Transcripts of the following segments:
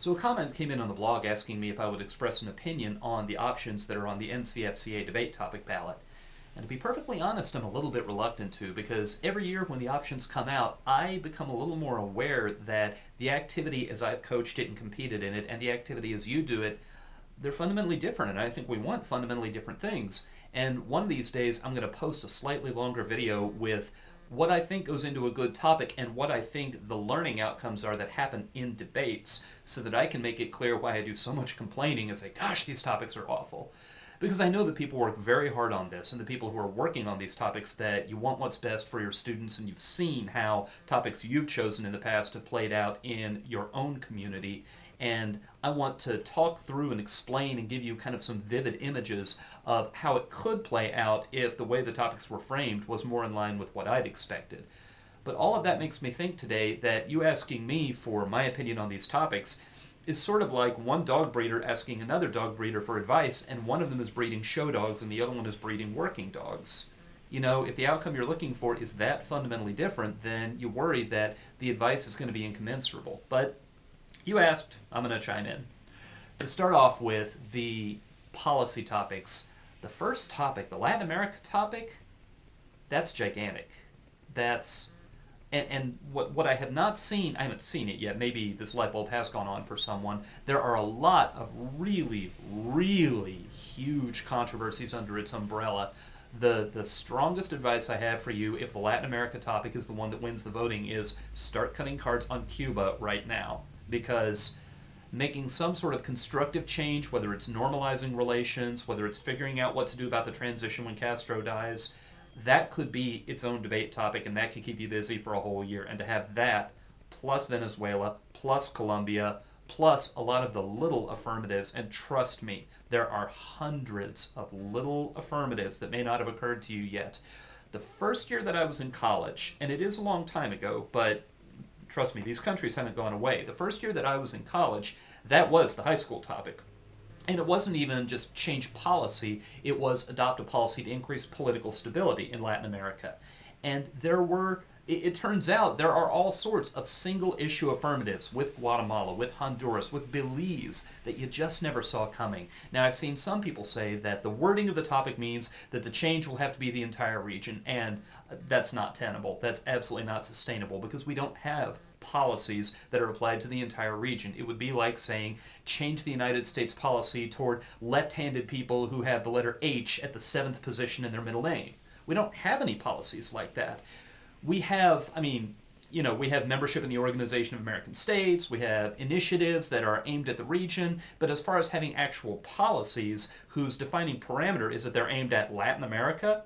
So a comment came in on the blog asking me if I would express an opinion on the options that are on the NCFCA debate topic ballot. And to be perfectly honest, I'm a little bit reluctant to, because every year when the options come out, I become a little more aware that the activity as I've coached it and competed in it, and the activity as you do it, they're fundamentally different, and I think we want fundamentally different things. And one of these days, I'm going to post a slightly longer video with what I think goes into a good topic and what I think the learning outcomes are that happen in debates, so that I can make it clear why I do so much complaining and say, gosh, these topics are awful. Because I know that people work very hard on this, and the people who are working on these topics, that you want what's best for your students, and you've seen how topics you've chosen in the past have played out in your own community. And I want to talk through and explain and give you kind of some vivid images of how it could play out if the way the topics were framed was more in line with what I'd expected. But all of that makes me think today that you asking me for my opinion on these topics is sort of like one dog breeder asking another dog breeder for advice, and one of them is breeding show dogs and the other one is breeding working dogs. You know, if the outcome you're looking for is that fundamentally different, then you worry that the advice is going to be incommensurable. But you asked, I'm going to chime in. To start off with the policy topics, the first topic, the Latin America topic, that's gigantic. That's and what I have not seen, I haven't seen it yet, maybe this light bulb has gone on for someone, there are a lot of really, really huge controversies under its umbrella. The strongest advice I have for you, if the Latin America topic is the one that wins the voting, is start cutting cards on Cuba right now. Because making some sort of constructive change, whether it's normalizing relations, whether it's figuring out what to do about the transition when Castro dies, that could be its own debate topic, and that could keep you busy for a whole year. And to have that, plus Venezuela, plus Colombia, plus a lot of the little affirmatives, and trust me, there are hundreds of little affirmatives that may not have occurred to you yet. The first year that I was in college, and it is a long time ago, but trust me, these countries haven't gone away. The first year that I was in college, that was the high school topic. And it wasn't even just change policy, it was adopt a policy to increase political stability in Latin America. And it turns out there are all sorts of single issue affirmatives with Guatemala, with Honduras, with Belize that you just never saw coming. Now, I've seen some people say that the wording of the topic means that the change will have to be the entire region, and that's not tenable. That's absolutely not sustainable, because we don't have policies that are applied to the entire region. It would be like saying change the United States policy toward left-handed people who have the letter H at the 7th position in their middle name. We don't have any policies like that. We have, we have membership in the Organization of American States, we have initiatives that are aimed at the region, but as far as having actual policies whose defining parameter is that they're aimed at Latin America,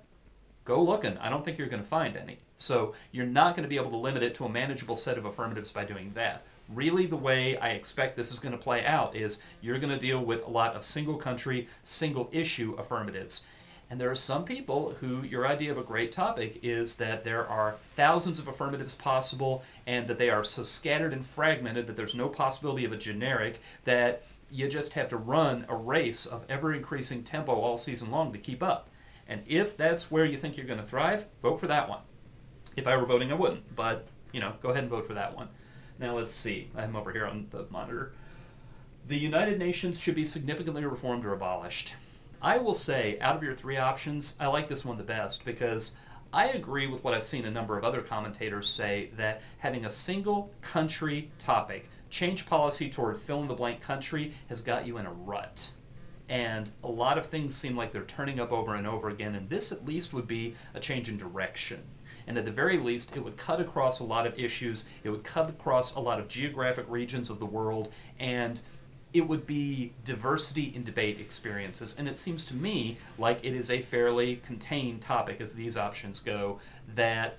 go looking. I don't think you're going to find any. So you're not going to be able to limit it to a manageable set of affirmatives by doing that. Really, the way I expect this is going to play out is you're going to deal with a lot of single country, single issue affirmatives. And there are some people who your idea of a great topic is that there are thousands of affirmatives possible, and that they are so scattered and fragmented that there's no possibility of a generic, that you just have to run a race of ever-increasing tempo all season long to keep up. And if that's where you think you're going to thrive, vote for that one. If I were voting, I wouldn't, but, go ahead and vote for that one. Now let's see. I'm over here on the monitor. The United Nations should be significantly reformed or abolished. I will say, out of your three options, I like this one the best, because I agree with what I've seen a number of other commentators say, that having a single country topic, change policy toward fill-in-the-blank country, has got you in a rut. And a lot of things seem like they're turning up over and over again, and this at least would be a change in direction. And at the very least, it would cut across a lot of issues, it would cut across a lot of geographic regions of the world, and it would be diversity in debate experiences. And it seems to me like it is a fairly contained topic as these options go, that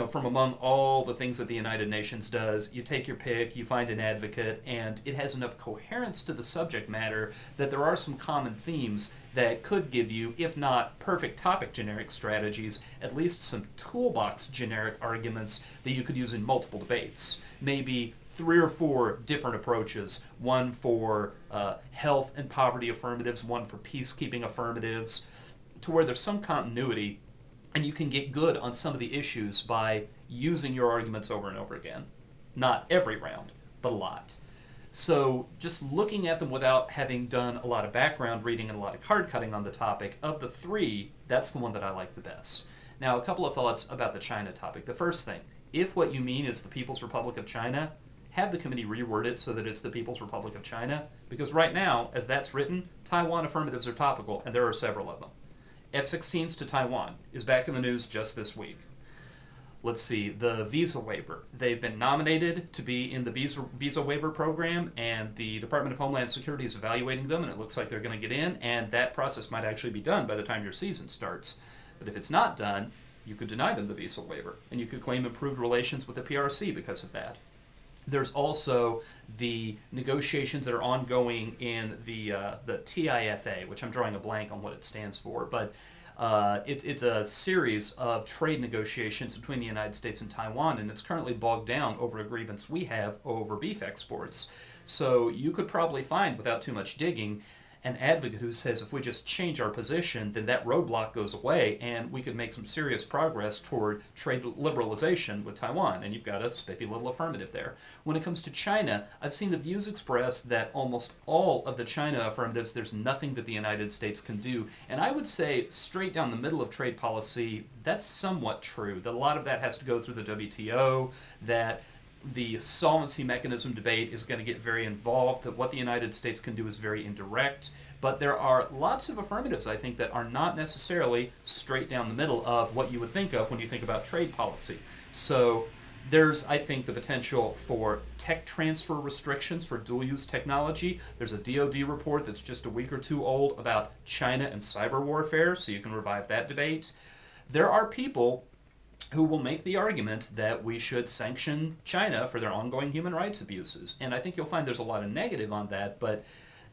from among all the things that the United Nations does, you take your pick, you find an advocate, and it has enough coherence to the subject matter that there are some common themes that could give you, if not perfect topic generic strategies, at least some toolbox generic arguments that you could use in multiple debates. Maybe 3 or 4 different approaches, one for health and poverty affirmatives, one for peacekeeping affirmatives, to where there's some continuity, and you can get good on some of the issues by using your arguments over and over again. Not every round, but a lot. So just looking at them without having done a lot of background reading and a lot of card cutting on the topic, of the three, that's the one that I like the best. Now, a couple of thoughts about the China topic. The first thing, if what you mean is the People's Republic of China, have the committee reword it so that it's the People's Republic of China, because right now, as that's written, Taiwan affirmatives are topical, and there are several of them. F-16s to Taiwan is back in the news just this week. Let's see, the visa waiver. They've been nominated to be in the visa waiver program, and the Department of Homeland Security is evaluating them, and it looks like they're going to get in, and that process might actually be done by the time your season starts. But if it's not done, you could deny them the visa waiver, and you could claim improved relations with the PRC because of that. There's also the negotiations that are ongoing in the TIFA, which I'm drawing a blank on what it stands for, but it's a series of trade negotiations between the United States and Taiwan, and it's currently bogged down over a grievance we have over beef exports. So you could probably find, without too much digging, an advocate who says if we just change our position, then that roadblock goes away and we could make some serious progress toward trade liberalization with Taiwan. And you've got a spiffy little affirmative there. When it comes to China, I've seen the views expressed that almost all of the China affirmatives, there's nothing that the United States can do. And I would say straight down the middle of trade policy, that's somewhat true. That a lot of that has to go through the WTO, that the solvency mechanism debate is going to get very involved, that what the United States can do is very indirect, but there are lots of affirmatives, I think, that are not necessarily straight down the middle of what you would think of when you think about trade policy. So there's, I think, the potential for tech transfer restrictions for dual-use technology. There's a DoD report that's just a week or two old about China and cyber warfare, so you can revive that debate. There are people who will make the argument that we should sanction China for their ongoing human rights abuses. And I think you'll find there's a lot of negative on that, but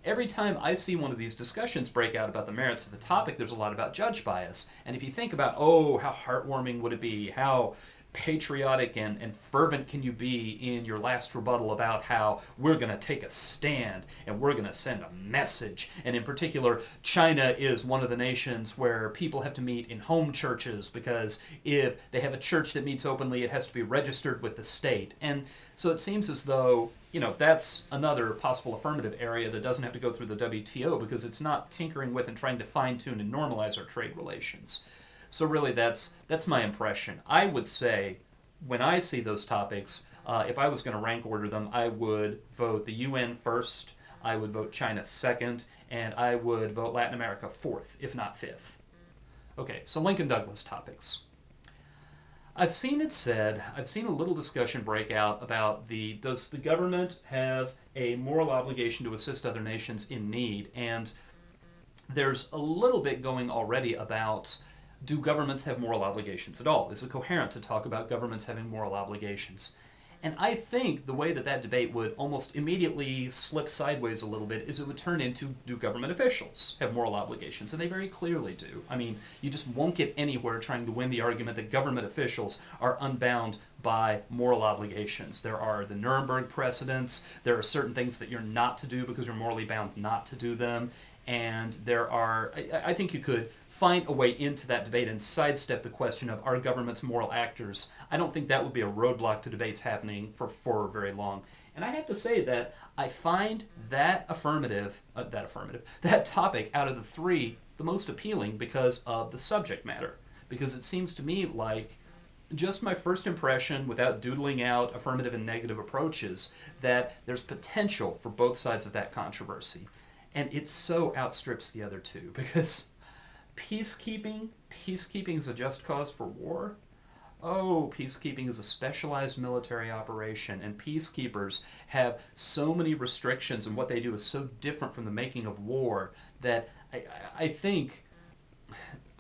every time I see one of these discussions break out about the merits of the topic, there's a lot about judge bias. And if you think about, oh, how heartwarming would it be, how patriotic and fervent can you be in your last rebuttal about how we're going to take a stand and we're going to send a message. And in particular, China is one of the nations where people have to meet in home churches because if they have a church that meets openly, it has to be registered with the state. And so it seems as though, that's another possible affirmative area that doesn't have to go through the WTO because it's not tinkering with and trying to fine-tune and normalize our trade relations. So really, that's my impression. I would say, when I see those topics, if I was going to rank order them, I would vote the UN first, I would vote China second, and I would vote Latin America fourth, if not fifth. Okay, so LincolnDouglas topics. I've seen a little discussion break out about does the government have a moral obligation to assist other nations in need? And there's a little bit going already about, do governments have moral obligations at all? Is it coherent to talk about governments having moral obligations? And I think the way that debate would almost immediately slip sideways a little bit is it would turn into, do government officials have moral obligations? And they very clearly do. I mean, you just won't get anywhere trying to win the argument that government officials are unbound by moral obligations. There are the Nuremberg precedents. There are certain things that you're not to do because you're morally bound not to do them. And I think you could find a way into that debate and sidestep the question of, are governments moral actors? I don't think that would be a roadblock to debates happening for very long. And I have to say that I find that topic out of the three the most appealing because of the subject matter. Because it seems to me like, just my first impression, without doodling out affirmative and negative approaches, that there's potential for both sides of that controversy. And it so outstrips the other two, because peacekeeping is a just cause for war. Oh, peacekeeping is a specialized military operation, and peacekeepers have so many restrictions, and what they do is so different from the making of war that I think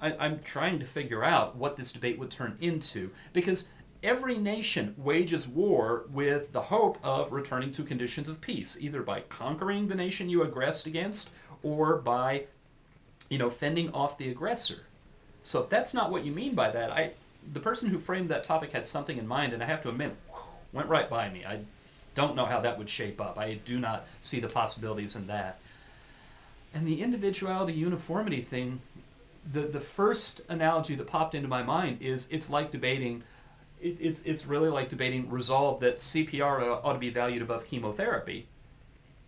I'm trying to figure out what this debate would turn into, because every nation wages war with the hope of returning to conditions of peace, either by conquering the nation you aggressed against or by, fending off the aggressor. So if that's not what you mean by that, the person who framed that topic had something in mind, and I have to admit, went right by me. I don't know how that would shape up. I do not see the possibilities in that. And the individuality uniformity thing, the first analogy that popped into my mind is it's really like debating resolve that CPR ought to be valued above chemotherapy.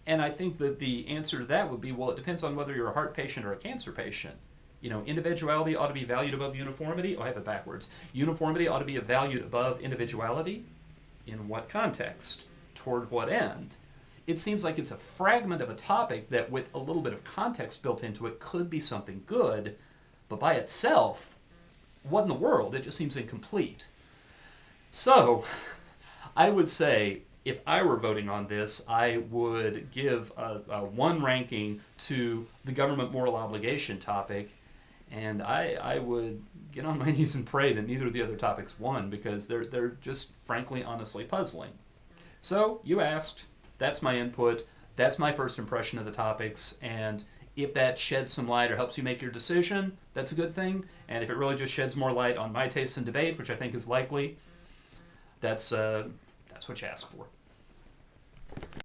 And I think that the answer to that would be, well, it depends on whether you're a heart patient or a cancer patient. Individuality ought to be valued above uniformity. Oh, I have it backwards. Uniformity ought to be valued above individuality. In what context? Toward what end? It seems like it's a fragment of a topic that, with a little bit of context built into it, could be something good, but by itself, what in the world? It just seems incomplete. So, I would say, if I were voting on this, I would give a one ranking to the government moral obligation topic, and I would get on my knees and pray that neither of the other topics won, because they're just frankly, honestly puzzling. So, you asked, that's my input, that's my first impression of the topics, and if that sheds some light or helps you make your decision, that's a good thing, and if it really just sheds more light on my taste in debate, which I think is likely, that's what you ask for.